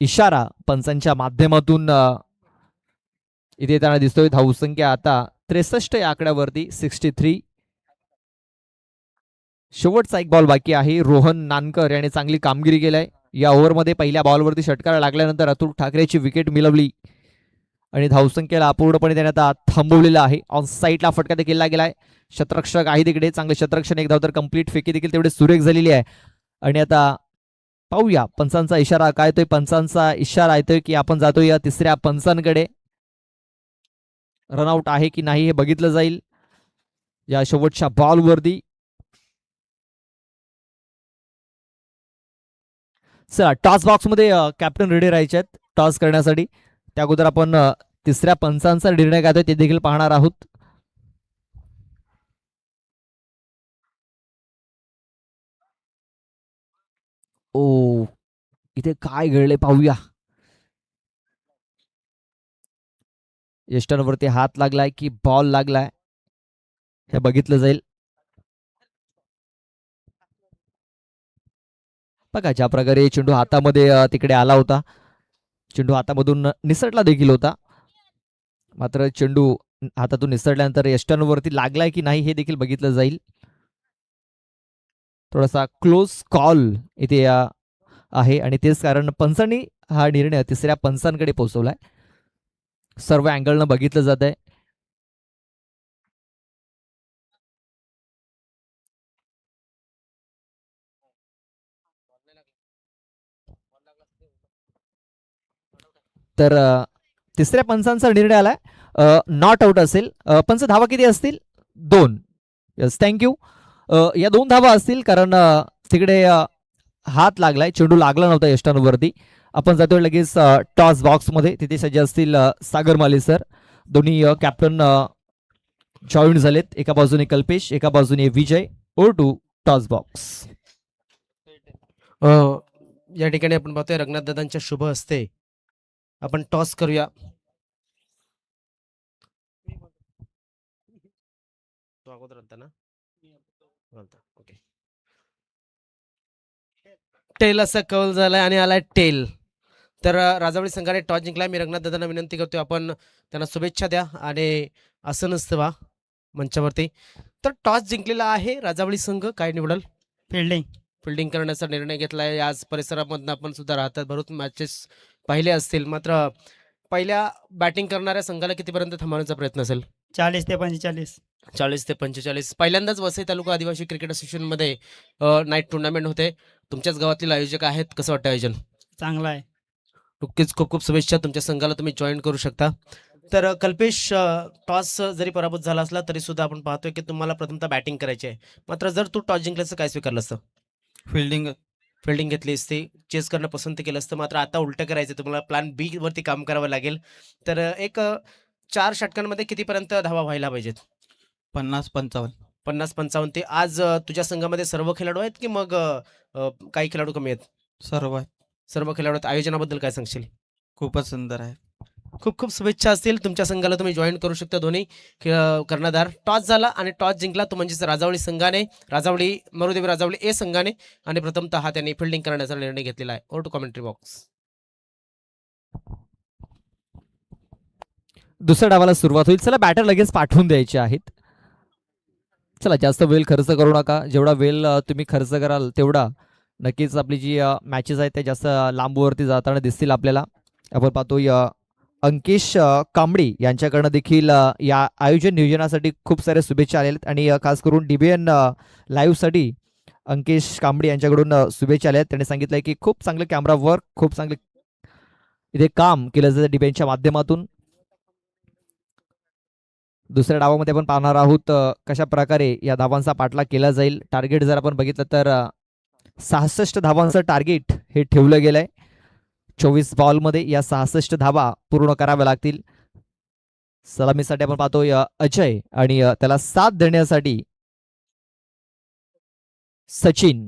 इशारा पंचांच्या माध्यमातून इथे त्यांना दिसतोय. धावसंख्या आता 63 या आकड्यावरती, 63. शेवटचा एक बॉल बाकी आहे. रोहन नानकर याने चांगली कामगिरी केलाय या ओव्हरमध्ये. पहिल्या बॉलवरती षटकार लागल्यानंतर अतुल ठाकरेची विकेट मिळवली आणि धावसंख्येला अपूर्णपणे त्याने आता थांबवलेला आहे. ऑन साईडला फटका देखील गेलाय. क्षेत्ररक्षक आहे तिकडे, चांगले क्षेत्ररक्षण, एक धाव तर कंप्लीट, फेकी देखील तेवढे सुरेख झालेली आहे. आणि आता पाहूया पंचांचा इशारा काय येतोय. पंचांचा इशारा येतोय की आपण जातोय या तिसऱ्या पंचांकडे. रनआउट आहे की नाही हे बघितलं जाईल या शेवटच्या बॉलवरती. चला, टॉस बॉक्समध्ये कॅप्टन रेडी राहायचे आहेत टॉस करण्यासाठी. त्या अगोदर आपण तिसऱ्या पंचांचा निर्णय काय ते देखील पाहणार आहोत. ओ, इथे काय घडले पाहूया. यष्टांवरती हात लागलाय की बॉल लागलाय हे बघितलं जाईल. बघा, ज्या प्रकारे चेंडू हातामध्ये तिकडे आला होता, चेंडू हातामधून निसटला देखील होता, मात्र चेंडू हातातून निसटल्यानंतर यष्टांवरती लागलाय की नाही हे देखील बघितलं जाईल. थोडासा क्लोज कॉल इथे आहे आणि तेच कारण पंचांनी हा निर्णय तिसऱ्या पंचांकडे पोहोचवलाय. सर्व अँगलनं बघितलं जात आहे. तर तिसऱ्या पंचांचा निर्णय आलाय, नॉट आउट असेल. पंच धावा किती असतील? 2. Yes, thank you. या 2 धावा असतील कारण तिकडे हात लागलाय, चेंडू लागला नव्हता यष्टांवरती. आपण जातोय लगेच टॉस बॉक्समध्ये. तिथे सज्ज असतील सागर माले सर. दोन्ही कॅप्टन जॉईन झालेत. एका बाजूने कल्पेश, एका बाजूने विजय. ओ टू टॉस बॉक्स. या ठिकाणी आपण पाहतोय रंगनाथ दादांच्या शुभ हस्ते आपण टॉस करूया. तो अगोदर होता ना, ओके. टेल असा कौल झालाय आणि आलाय टेल. तर राजावळी संघाने टॉस जिंकलाय. मी रंगनाथ दादांना विनंती करतोय आपण त्यांना शुभेच्छा द्या आणि असं नसतं वा मंचावरती. तर टॉस जिंकलेला आहे राजावळी संघ. काय निवडल? फिल्डिंग करण्याचा निर्णय घेतलाय. आज परिसरामधून आपण सुद्धा राहतात, भरपूर मॅचेस पाहिले असतील, मात्र पहिल्या बॅटिंग करणाऱ्या संघाला कितीपर्यंत थांबवण्याचा प्रयत्न असेल? 40 ते 45. 40 ते 45. पहिल्यांदाच वसई तालुका आदिवासी क्रिकेट असोसिएशनमध्ये नाईट टुर्नामेंट होते. तुमच्याच गावातील आयोजक आहेत, कसं वाटतं आयोजन? चांगला आहे. नक्कीच खूप खूप शुभेच्छा. तुमच्या संघाला तुम्ही जॉईन करू शकता. तर कल्पेश, टॉस जरी पराभूत झाला असला तरी सुद्धा आपण पाहतोय की तुम्हाला प्रथमतः बॅटिंग करायची आहे, मात्र जर तू टॉस जिंकल्याचं काय स्वीकारलं असतं? फिल्डिंग घेतली असती, चेस करणं पसंत केलं असतं, मात्र आता उलटं करायचं, तुम्हाला प्लॅन बी वरती काम करावं लागेल. तर एक 4 षटकांमध्ये कितीपर्यंत धावा व्हायला पाहिजेत? 50-55. 50-55. ते आज तुझ्या संघामध्ये सर्व खेळाडू आहेत की मग काही खेळाडू कमी आहेत? सर्व आहेत. सर्व खेळाडू आहेत. आयोजनाबद्दल काय सांगशील? खूपच सुंदर आहे. खूप खूप शुभेच्छा असतील. तुमच्या संघाला तुम्ही जॉईन करू शकता. दोन्ही कर्णधार. टॉस झाला आणि टॉस जिंकला तो म्हणजेच राजावळी संघाने, राजावळी मरुदेवी राजावळी ए संघाने, आणि प्रथमतः त्यांनी फिल्डिंग करण्याचा निर्णय घेतलेला आहे. Over to commentary box. दुसऱ्या डावाला सुरुवात होईल. चला, बॅटर लगेच पाठवून द्यायचे आहेत. चला, जास्त वेळ खर्च करू नका. जेवढा वेळ तुम्ही खर्च कराल तेवढा नक्कीच आपली जी मॅचेस आहेत त्या जास्त लांबवरती जाताना दिसतील आपल्याला. आपण पाहतो अंकिश कांबडी यांच्याकडनं देखील या आयोजन नियोजनासाठी खूप साऱ्या शुभेच्छा आलेल्या आहेत आणि खास करून DBN लाईव्हसाठी अंकिश कांबडी यांच्याकडून शुभेच्छा आल्या आहेत. त्यांनी सांगितलंय की खूप चांगलं कॅमेरा वर्क, खूप चांगले इथे काम केलं जातं DBNच्या माध्यमातून. दुसऱ्या डावामध्ये आपण पाहणार आहोत कशा प्रकारे या धावांचा पाठलाग केला जाईल. टार्गेट जर आपण बघितलं तर 66 धावांचं टार्गेट हे ठेवलं गेलंय. 24 बॉलमध्ये या 66 धावा पूर्ण कराव्या लागतील. सलामीसाठी आपण पाहतोय अजय आणि त्याला साथ देण्यासाठी सचिन.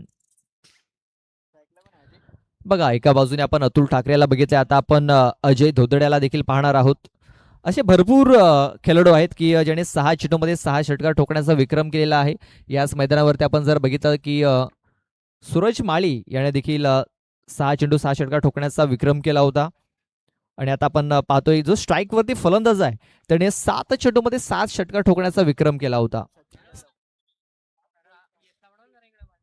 बघा एका बाजूने आपण अतुल ठाकरेला बघितले, आता आपण अजय धोदड्याला देखील पाहणार आहोत. असे भरपूर खेळाडू आहेत की ज्याने 6 चेंडूमध्ये 6 षटकार ठोकण्याचा विक्रम केलेला आहे. याच मैदानावरती आपण जर बघितलं की सूरज माळी याने देखील 6 चेंडू 6 षटकार ठोकण्याचा विक्रम केला होता. आणि आता आपण पाहतोय जो स्ट्राईकवरती फलंदाज आहे त्याने 7 चेंडूमध्ये 7 षटकार ठोकण्याचा विक्रम केला होता.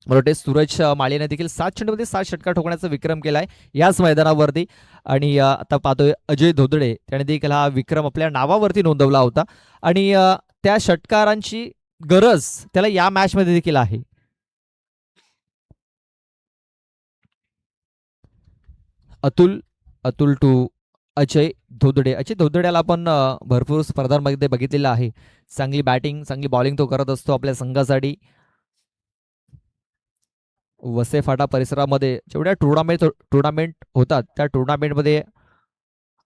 मला वाटते सूरज माळीने देखील 7 चेंडूमध्ये 7 षटकार ठोकण्याचा विक्रम केलाय याच मैदानावरती. आणि आता पाहतोय अजय धोदडे त्याने देखील हा विक्रम आपल्या नावावरती नोंदवला होता आणि त्या षटकारांची गरज त्याला या मॅच मध्ये देखील आहे. अतुल टू अजय धोदडे. अजय धोदड्याला आपण भरपूर स्पर्धांमध्ये बघितलेलं आहे. चांगली बॅटिंग चांगली बॉलिंग तो करत असतो आपल्या संघासाठी. वसे फाटा परिसरामध्ये जेवढ्या टुर्नामेंट होतात त्या टुर्नामेंटमध्ये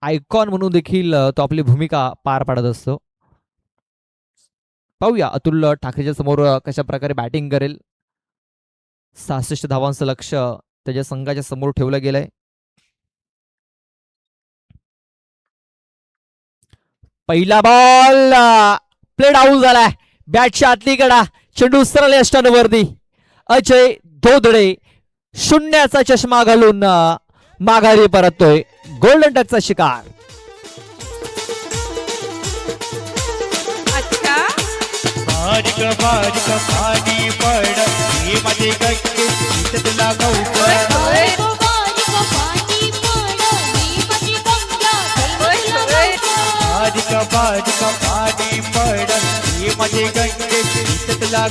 आयकॉन म्हणून देखील तो आपली भूमिका पार पाडत असतो. पाहूया अतुल ठाकरेच्या समोर कशा प्रकारे बॅटिंग करेल. 66 धावांचं लक्ष त्याच्या संघाच्या समोर ठेवलं गेलंय. पहिला बॉल प्लेड आऊट झालाय. बॅटच्या आतली कडा, चेंडू सरळ यष्टांवरती. अजय धोदडे शून्याचा चष्मा घालून माघारी परततोय. गोल्डन टचचा शिकार. बारीक बारीक पाणी पड हे माझे गंगे इथं तुला बारीक बारीक पाणी पड हे माझे गंगे इथं तुला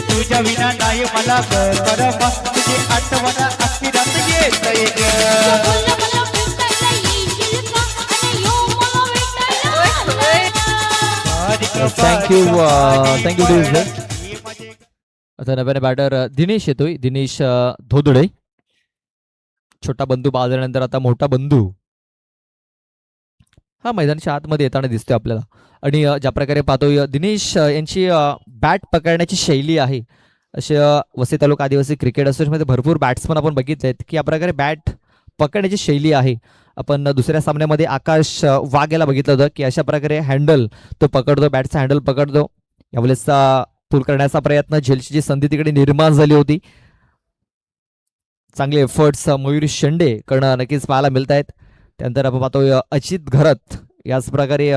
तुझ्या विना नाही मला बरमा तुझी आठवण अख्खी रात येत थँक्यू आता नव्याने बॅटर दिनेश येतोय. दिनेश धोदडे. छोटा बंधू बाजल्यानंतर आता मोठा बंधू हा मैदानाच्या आतमध्ये येताना दिसतोय आपल्याला. आणि ज्या प्रकारे पाहतोय दिनेश यांची बॅट पकडण्याची शैली आहे. असे वसई तालुका आदिवासी क्रिकेट असोसिएशनमध्ये भरपूर बॅट्समन आपण बघितले आहेत की या प्रकारे बॅट पकडण्याची शैली आहे. आपण दुसऱ्या सामन्यामध्ये आकाश वाघ याला बघितलं होतं की अशा प्रकारे हँडल तो पकडतो, बॅटचा हँडल पकडतो. यावेळेसचा पूल करण्याचा प्रयत्न, झेलची जी संधी तिकडे निर्माण झाली होती. चांगले एफर्ट्स मयूर शेंडे कडनं नक्कीच पाहायला मिळत आहेत. त्यानंतर आपण पाहतोय अजित घरत याच प्रकारे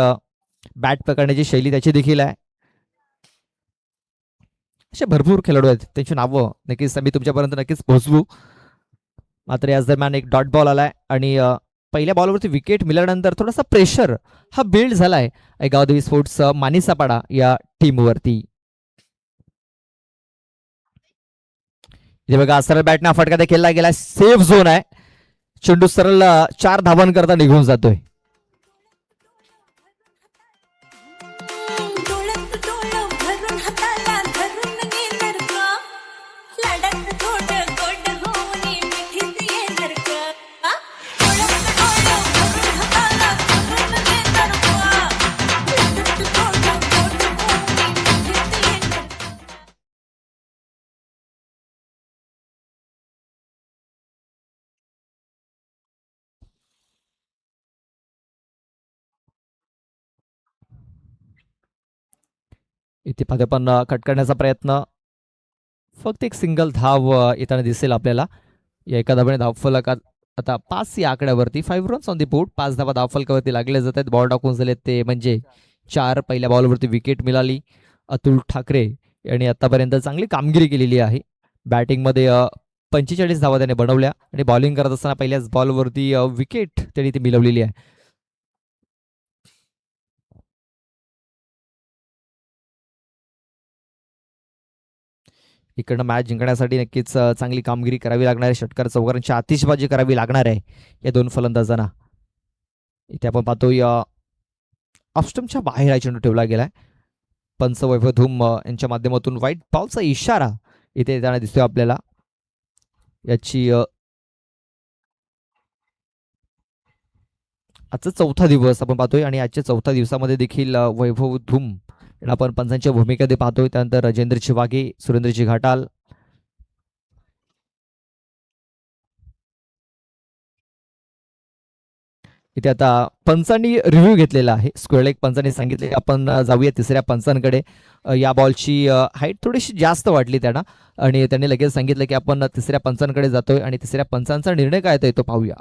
बॅट पकडण्याची शैली त्याची देखील आहे. असे भरपूर खेळाडू आहेत, त्यांची नावं नक्कीच मी तुमच्यापर्यंत नक्कीच पोहोचवू. मात्र याच दरम्यान एक डॉट बॉल आलाय आणि पहिल्या बॉलवरती विकेट मिळाल्यानंतर थोडासा प्रेशर हा बिल्ड झालाय गावदेवी स्पोर्ट्स मानिसापाडा या टीमवरती. इथे बघा सरळ बॅटना फटका खेळला गेला. सेफ झोन आहे. चेंडू सरळ 4 धावांकरता निघून जातोय. इथे पाहतो पण कट करण्याचा प्रयत्न फक्त एक सिंगल धाव येताना दिसेल आपल्याला. या एका धावेने धावफलकात आता 5 या आकड्यावरती 5 रन्स ऑन दी बोर्ड. 5 धावा धावफलकावरती लागले जात आहेत. बॉल टाकून झाले ते म्हणजे 4. पहिल्या बॉलवरती विकेट मिळाली. अतुल ठाकरे यांनी आतापर्यंत चांगली कामगिरी केलेली आहे. बॅटिंगमध्ये 45 धावा त्याने बनवल्या आणि बॉलिंग करत असताना पहिल्याच बॉलवरती विकेट त्यांनी ती मिळवलेली आहे. इकडनं मॅच जिंकण्यासाठी नक्कीच चांगली कामगिरी करावी लागणार आहे. षटकार चौकारांची आतिषबाजी करावी लागणार आहे या दोन फलंदाजांना. इथे आपण पाहतोय ऑफस्टम्पच्या बाहेर हा चेंडू ठेवला गेलाय. पंच वैभव धूम यांच्या माध्यमातून व्हाईट बॉलचा इशारा इथे येताना दिसतोय आपल्याला. याची आजचा 4था दिवस आपण पाहतोय आणि आजच्या 4थ्या दिवसामध्ये देखील वैभव धूम यांना आपण पंचांच्या भूमिकेमध्ये पाहतोय. त्यानंतर राजेंद्रजी वाघे, सुरेंद्रजी घाटाल, इथे आता पंचांनी रिव्ह्यू घेतलेला आहे. स्क्वेअर लेग पंचांनी सांगितले आपण जाऊया तिसऱ्या पंचांकडे. या बॉलची हाईट थोडीशी जास्त वाटली त्यांना आणि त्यांनी लगेच सांगितलं की आपण तिसऱ्या पंचांकडे जातोय आणि तिसऱ्या पंचांचा निर्णय काय येतोय तो पाहूया.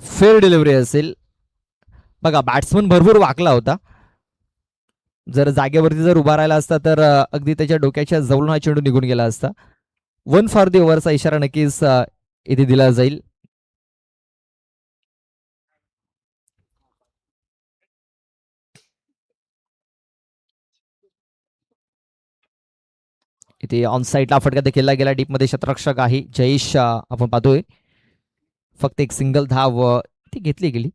फेअर डिलिव्हरी असेल. बघा बॅट्समन भरपूर वाकला होता. जर जागेवरती जर उभा राहिला असता तर अगदी त्याच्या डोक्याच्या जवळून हा चेंडू निघून गेला असता. 1 फॉर दी ओव्हरचा इशारा नक्कीच इथे दिला जाईल. इथे ऑन साईडला फटका ते खेळला गेला. डीपमध्ये शतरक्षक आहे जयेश आपण पाहतोय. फक्त एक सिंगल धाव ती घेतली गेली.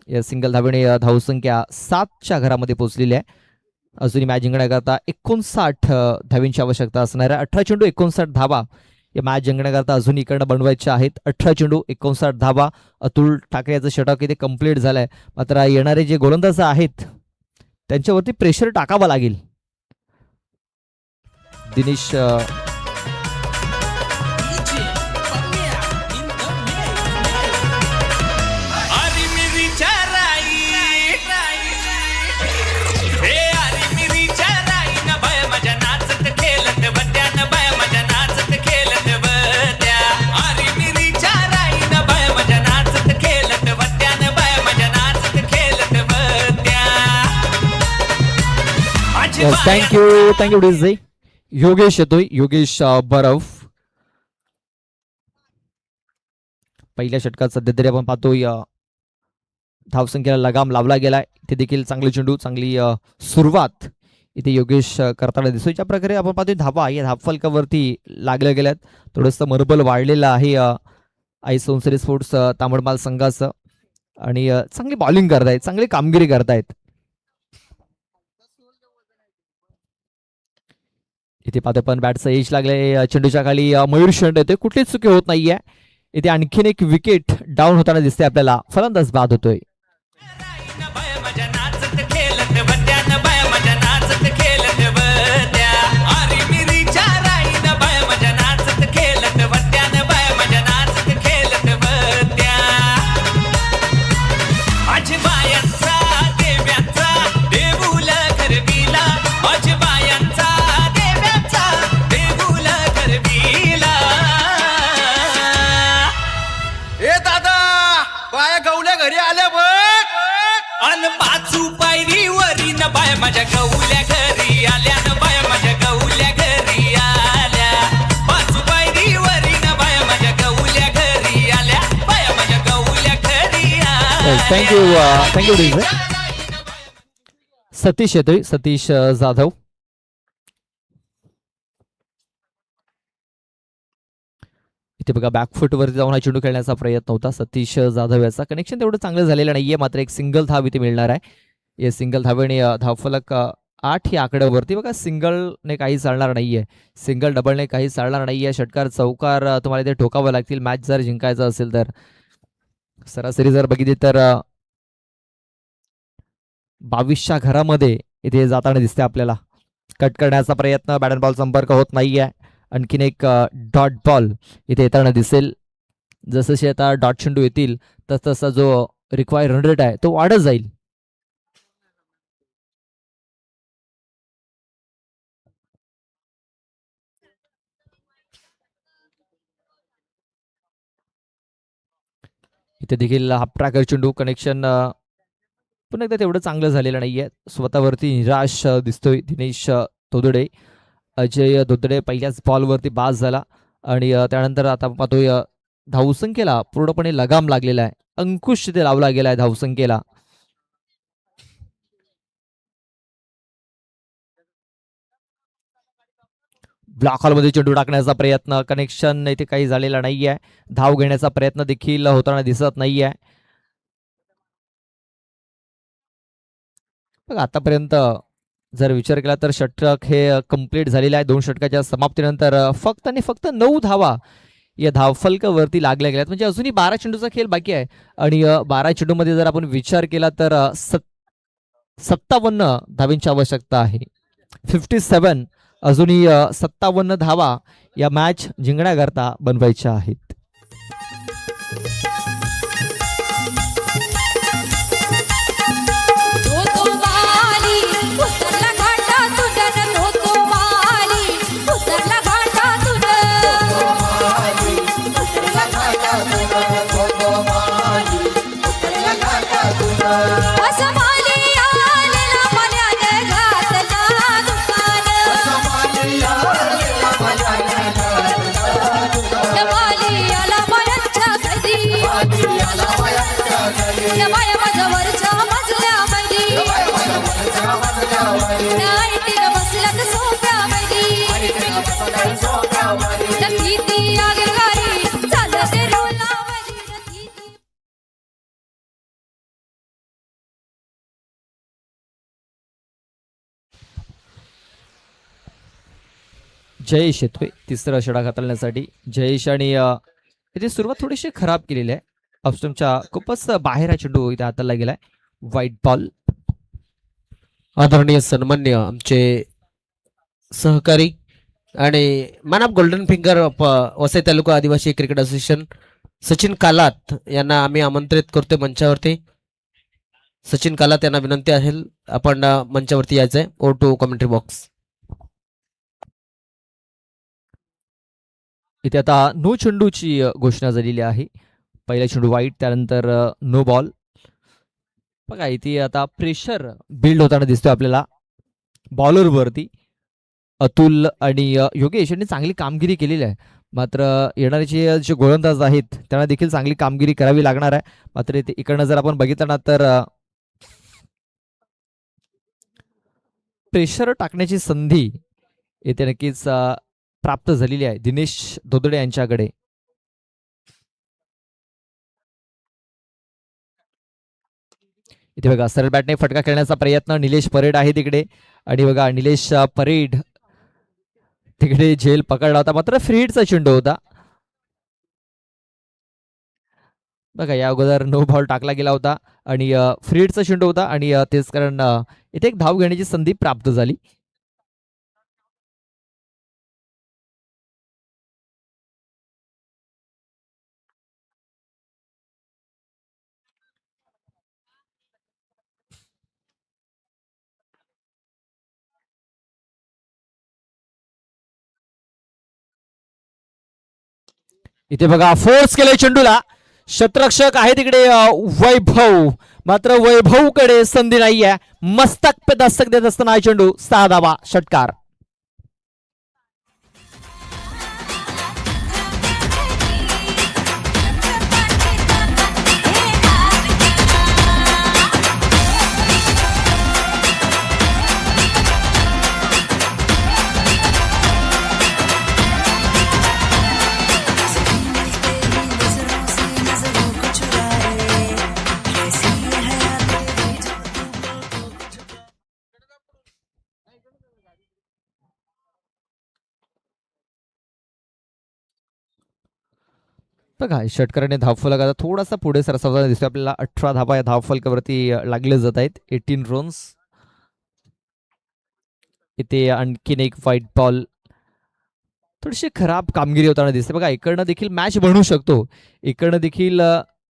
या सिंगल धावेने धावसंख्या 7च्या घरामध्ये पोहोचलेली आहे. अजूनही मॅच जिंकण्याकरता 59 धावींची आवश्यकता असणार आहे. 18 चेंडू 59 धावा या मॅच जिंकण्याकरता अजून इकडनं बनवायच्या आहेत. 18 चेंडू 59 धावा. अतुल ठाकरे याचं षटक इथे कंप्लीट झालंय. मात्र येणारे जे गोलंदाज आहेत त्यांच्यावरती प्रेशर टाकावा लागेल. Dinesh thank you DJ. योगेश येतोय. योगेश बरफ पहिल्या षटकात सध्या तरी आपण पाहतोय धावसंख्येला लगाम लावला गेलाय. इथे देखील चांगले चेंडू, चांगली सुरुवात इथे योगेश करताना दिसतोय. ज्या प्रकारे आपण पाहतोय धावा या धावफलकावरती लागल्या गेल्यात. थोडंसं मरबल वाढलेलं आहे आई सोनसरी स्पोर्ट्स तांबडमाल संघाचं आणि चांगली बॉलिंग करतायत, चांगली कामगिरी करतायत. इथे पाहतो पण बॅटचं एज लागले. चेंडूच्या खाली मयूर शेंड येतोय. कुठलीच चुकी होत नाहीये. इथे आणखीन एक विकेट डाऊन होताना दिसते आपल्याला. फलंदाज बाद होतोय. माझ्या गौल्या घरी आल्या न बाय, माझ्या गौल्या घरी आल्या. 5 पायरीवरी न बाय, माझ्या गौल्या घरी आल्या. बाय माझ्या गौल्या घरी आल्या. Thank you DJ. सतीश येतोय. सतीश जाधव. इथे बघा बॅकफुट वरती जाऊन हा चेंडू खेळण्याचा प्रयत्न होता सतीश जाधव याचा. कनेक्शन तेवढं चांगलं झालेलं नाहीये. मात्र एक सिंगल धाव इथे मिळणार आहे. या सिंगल धावेने धावफलक 8 या आकड्यावरती. बघा सिंगलने काही चालणार नाहीये. सिंगल डबलने काही चालणार नाहीये. षटकार चौकार तुम्हाला इथे ठोकावं लागतील मॅच जर जिंकायचं असेल तर. सरासरी जर बघितली तर 22च्या घरामध्ये इथे जाताना दिसते आपल्याला. कट करण्याचा प्रयत्न, बॅट अँड बॉल संपर्क होत नाहीये. आणखीन एक डॉट बॉल इथे येताना दिसेल. जसं आता डॉट चेंडू येतील तसा जो रिक्वायर रन रेट आहे तो वाढत जाईल. इथे देखील हाफ ट्रॅकर चेंडू कनेक्शन पुन्हा एकदा तेवढं चांगलं झालेलं नाहीये. स्वतःवरती निराश दिसतोय दिनेश तोदडे. अजय दोदडे पहिल्याच बॉलवरती बाद झाला आणि त्यानंतर आता पाहतोय धावसंख्येला पूर्णपणे लगाम लागलेला आहे. अंकुश तिथे लावला गेलाय धावसंख्येला. ब्लॉक हॉलमध्ये चेंडू टाकण्याचा प्रयत्न, कनेक्शन इथे काही झालेला नाहीये. धाव घेण्याचा प्रयत्न देखील होताना दिसत नाहीये. बघा आतापर्यंत जर विचार केला तर षटक हे कंप्लीट झालेले आहे. 2 षटकाच्या समाप्तीनंतर फक्त आणि फक्त 9 धावा या धावफलकावरती लागल्या गेल्यात. म्हणजे अजूनही 12 चेंडूचा खेळ बाकी आहे आणि 12 चेंडूमध्ये जर आपण विचार केला तर 57 धावींची आवश्यकता आहे. 57 अजूनही 57 धावा या मॅच जिंकण्याकरता बनवायच्या आहेत. जयेश येतोय तिसरा षटक हाताळण्यासाठी. जयेश आणि इथे सुरुवात थोडीशी खराब केलेली आहे. ऑफस्टमच्या खूपच बाहेर हा चेंडू इथे हाताळला गेलाय. White ball. आदरणीय सन्मान्य आमचे सहकारी आणि man of golden finger Vasai taluka आदिवासी क्रिकेट असोसिएशन सचिन कालात यांना आम्ही आमंत्रित करतोय मंचावरती. सचिन कालात यांना विनंती आहे आपण मंचावरती यायचंय. Over to commentary box. इथे आता नो चेंडूची घोषणा झालेली आहे. पहिला चेंडू वाईट, त्यानंतर नो बॉल. बघा इथे आता प्रेशर बिल्ड होताना दिसतोय आपल्याला बॉलरवरती. अतुल आणि योगेश यांनी चांगली कामगिरी केलेली आहे. मात्र येणारे जे गोलंदाज आहेत त्यांना देखील चांगली कामगिरी करावी लागणार आहे. मात्र इथे इकडनं जर आपण बघितलं ना तर प्रेशर टाकण्याची संधी इथे नक्कीच प्राप्त झालेली आहे दिनेश दोदडे यांच्याकडे. इथे बघा सरळ बॅटने फटका खेळण्याचा प्रयत्न. निलेश परेड आहे तिकडे आणि बघा निलेश परेड तिकडे झेल पकडला होता. मात्र फ्रीडचा चेंडू होता. बघा या अगोदर नो बॉल टाकला गेला होता आणि फ्रीडचा चेंडू होता आणि तेच कारण इथे एक धाव घेण्याची संधी प्राप्त झाली. इथे बघा फोर्स केले चेंडूला. शतरक्षक आहे तिकडे वैभव. मात्र वैभवकडे संधी नाहीये. मस्तक पे दस्तक देत असताना हा चेंडू 6 धावा षटकार. बघा षटकाराने धावफलक आता थोडासा पुढे सरसावताना दिसतोय आपल्याला. 18 धावा या धावफलकावरती लागले जात आहेत. 18 रन्स. इथे आणखीन एक व्हाईट बॉल. थोडीशी खराब कामगिरी होताना दिसते. बघा इकडनं देखील मॅच बनू शकतो. इकडनं देखील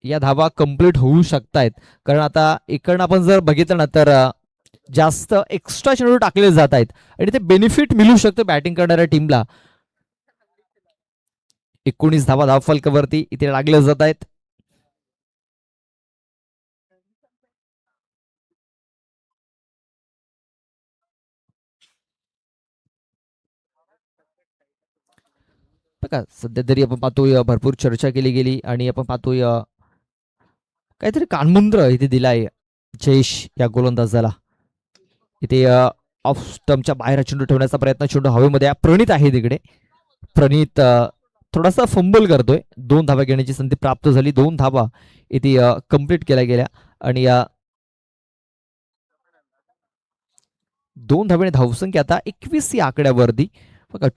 या धावा कंप्लीट होऊ शकतायत. कारण आता इकडनं आपण जर बघितलं ना तर जास्त एक्स्ट्रा चेंडू टाकले जात आहेत आणि ते बेनिफिट मिळू शकतं बॅटिंग करणाऱ्या टीमला. 19 धावा धावफलकावरती इथे लागले जात आहेत. बघा सध्या तरी आपण पाहतोय भरपूर चर्चा केली गेली आणि आपण पाहतोय काहीतरी कानमंत्र इथे दिलाय जयेश या गोलंदाजाला. इथे ऑफ स्टंपच्या बाहेर चेंडू ठेवण्याचा प्रयत्न. चेंडू हवेमध्ये प्रणित आहे तिकडे. प्रणित थोडासा फंबल करतोय. 2 धावा घेण्याची संधी प्राप्त झाली. 2 धावा इथे कंप्लीट केल्या गेल्या आणि या 2 धावेने धावसंख्या आता 21 या आकड्यावरती. बघा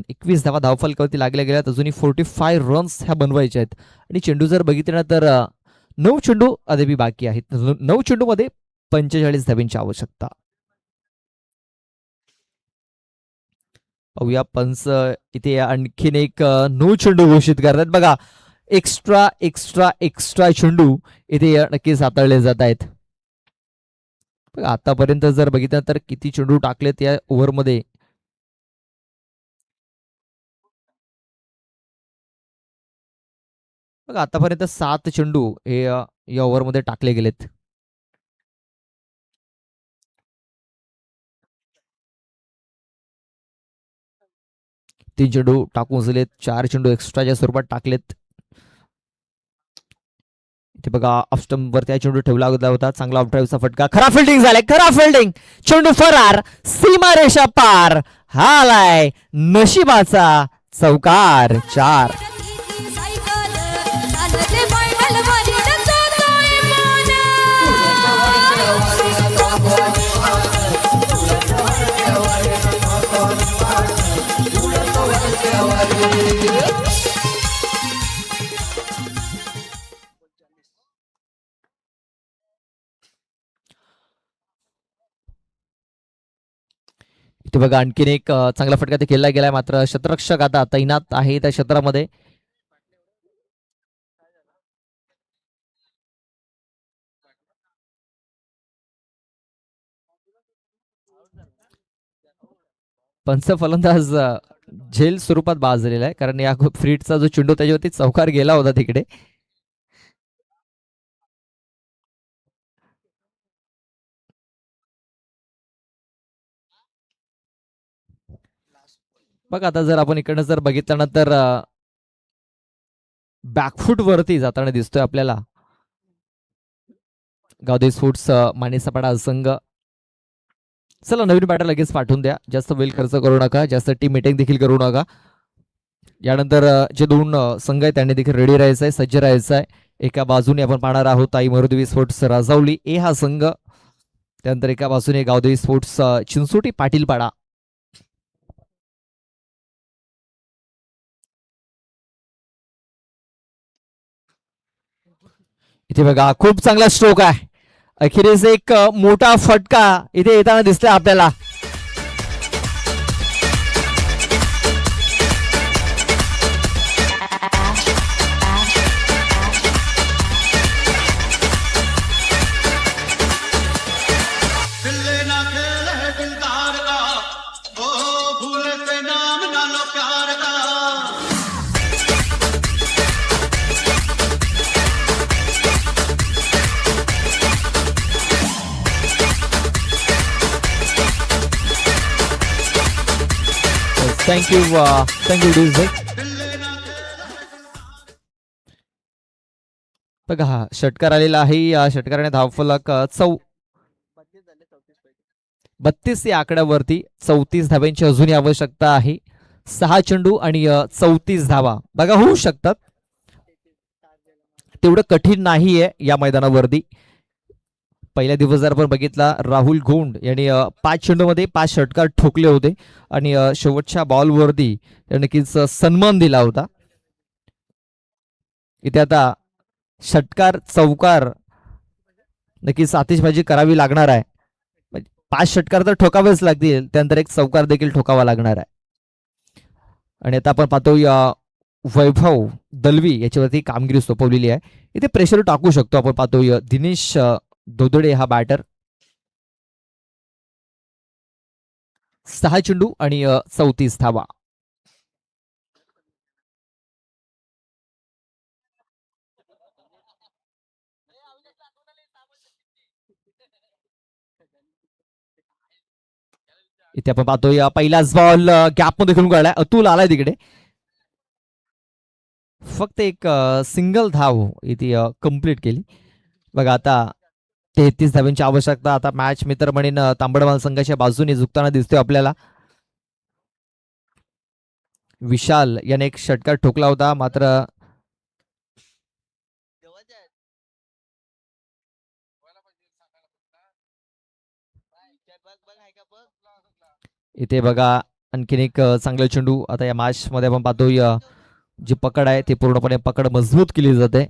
21 धावा धावफलकावरती लागल्या गेल्यात. अजूनही 45 रन्स ह्या बनवायच्या आहेत आणि चेंडू जर बघितले ना तर 9 चेंडू अद्याप बाकी आहेत. 9 चेंडू मध्ये 45 धाव्यांची आवश्यकता. पाहूया पंच इथे आणखीन एक 9 चेंडू घोषित करतात. बघा एक्स्ट्रा एक्स्ट्रा एक्स्ट्रा चेंडू इथे नक्कीच हाताळले जात आहेत. बघा आतापर्यंत जर बघितलं तर किती चेंडू टाकलेत या ओव्हरमध्ये. बघा आतापर्यंत 7 चेंडू हे या ओव्हरमध्ये टाकले गेलेत. तीन चेंडू टाकून झालेत. 4 चेंडू एक्स्ट्राच्या स्वरूपात टाकलेत. इथे बघा ऑफ स्टंप वर त्या चेंडू ठेवला होता. चांगला ऑफ ड्राईव्हचा फटका. खरा फिल्डिंग झालाय. खरा फिल्डिंग. चेंडू फरार. सीमारेषा पार. हा आलाय नशिबाचा चौकार. 4. इथे बघा आणखीन एक चांगला फटका ते खेळला गेलाय. मात्र शतरक्षक आता तैनात आहे त्या क्षेत्रामध्ये. पंच फलंदाज झेल स्वरूपात बाद झालेला आहे. कारण या फ्रीटचा जो चेंडू त्याच्यावरती चौकार गेला होता तिकडे. बघा आता जर आपण इकडनं जर बघितलं ना तर बॅकफूट वरती जाताना दिसतोय आपल्याला गावदेवी स्पोर्ट्स मानेसापाडा संघ. चला नवीन बॅटर लगेच पाठवून द्या. जास्त वेळ खर्च करू नका. जास्त टीम मीटिंग देखील करू नका. यानंतर जे 2 संघ आहेत त्यांनी देखील रेडी राहायचं आहे. सज्ज राहायचं आहे. एका बाजूने आपण पाहणार आहोत आई मरुदेवी स्पोर्ट्स राजावली ए हा संघ. त्यानंतर एका बाजूने गावदेवी स्पोर्ट्स चिंचोटी पाटीलपाडा. इथे बघा खूप चांगला स्ट्रोक आहे. अखेरीस एक मोठा फटका इथे येताना दिसतोय आपल्याला. Thank you DJ. बघा हा षटकार आलेला आहे. या षटकाराने धावफलक 32 या आकड्यावरती 34 धाव्यांची अजूनही आवश्यकता आहे. 6 चेंडू आणि 34 धावा बघा होऊ शकतात. तेवढं कठीण नाहीये या मैदानावरती. पहिल्या दिवस जर आपण बघितला राहुल गोंड यांनी 5 चेंडूमध्ये 5 षटकार ठोकले होते आणि शेवटच्या बॉलवरती नक्कीच सन्मान दिला होता. इथे आता षटकार चौकार नक्कीच आतिषबाजी करावी लागणार आहे. 5 षटकार तर ठोकावेच लागतील, त्यानंतर एक चौकार देखील ठोकावा लागणार आहे. आणि आता आपण पाहतो वैभव दलवी याच्यावरती कामगिरी सोपवलेली आहे. इथे प्रेशर टाकू शकतो आपण. पाहतो दिनेश दोदडे हा बॅटर. 6 चेंडू आणि 34 धावा. इथे आपण पाहतोय पहिलाच बॉल गॅप मध्ये खेळून काढलाय. अतुल आलाय तिकडे. फक्त एक सिंगल धाव इथे कंप्लीट केली. बघा आता 33 धावांची आवश्यकता. आता मॅच मित्र म्हणेन तांबडमाल संघाच्या बाजूने झुकताना दिसतोय आपल्याला. विशाल याने एक षटकार ठोकला होता, मात्र इथे बघा आणखीन एक चांगला चेंडू. आता या मॅच मध्ये आपण पाहतोय जी पकड आहे ती पूर्णपणे पकड मजबूत केली जाते.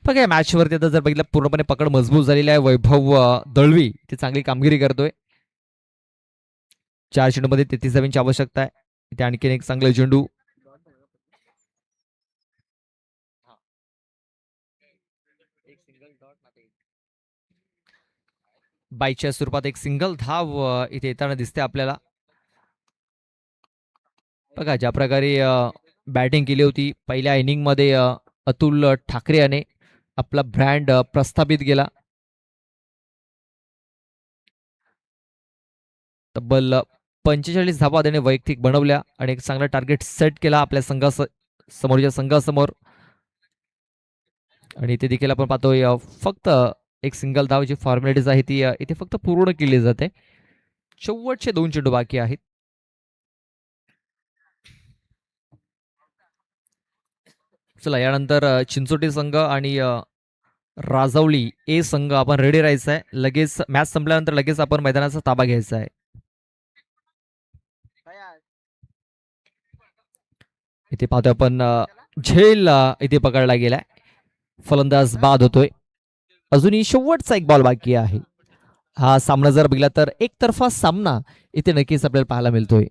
बघा या मॅच वरती आता जर बघितलं पूर्णपणे पकड मजबूत झालेली आहे. वैभव दळवी ती चांगली कामगिरी करतोय. 4 चेंडू मध्ये 33 धावांची आवश्यकता आहे. इथे आणखीन एक चांगला चेंडू. बाईच्या स्वरूपात एक सिंगल धाव इथे येताना दिसते आपल्याला. बघा ज्या प्रकारे बॅटिंग केली होती पहिल्या इनिंग मध्ये अतुल ठाकरे याने आपला ब्रँड प्रस्थापित केला. तब्बल 45 धावा त्याने वैयक्तिक बनवल्या आणि एक चांगला टार्गेट सेट केला आपल्या समोरच्या संघासमोर. आणि इथे देखील आपण पाहतोय फक्त एक सिंगल धाव जी फॉर्मॅलिटीज आहे ती इथे फक्त पूर्ण केली जाते. शेवटचे 2 चेंडू बाकी आहेत. चला यानंतर चिंचोटी संघ आणि राजवली ए संघ आपण रेडी राहायचं आहे. लगेच मॅच संपल्यानंतर लगेच आपण मैदानाचा ताबा घ्यायचा आहे. इथे पाहतोय आपण झेल इथे पकडला गेलाय. फलंदाज बाद होतोय. अजूनही शेवटचा एक बॉल बाकी आहे. हा सामना जर बघितला तर एकतर्फा सामना इथे नक्कीच आपल्याला पाहायला मिळतोय.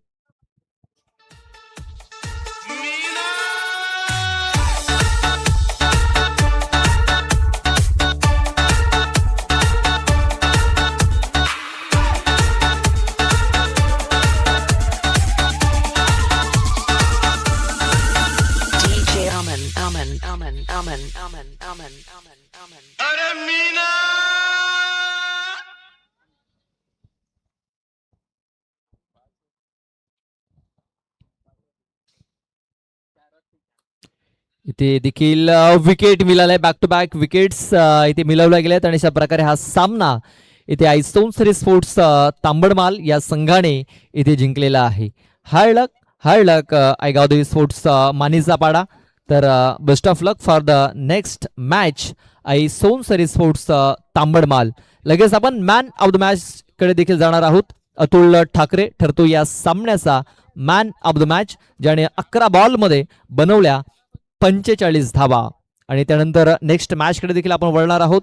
अरे मीना इथे देखील विकेट मिळालाय. बॅक टू बॅक विकेट्स इथे मिळवल्या गेल्यात आणि अशा प्रकारे हा सामना इथे आयसोनसरी स्पोर्ट्स तांबडमाल या संघाने इथे जिंकलेला आहे. हार्ड लक आयगावदेवी स्पोर्ट्स मानिजापाडा. तर best of luck for the next match आयसोनसरी स्पोर्ट्स तांबडमाल. लगेच आपण मॅन ऑफ द मॅच कडे देखील जाणार आहोत. अतुल ठाकरे ठरतो या सामन्याचा मॅन ऑफ द मॅच, ज्याने 11 बॉल मध्ये बनवल्या 45 धावा. आणि त्यानंतर नेक्स्ट मॅच कडे देखील आपण वळणार आहोत.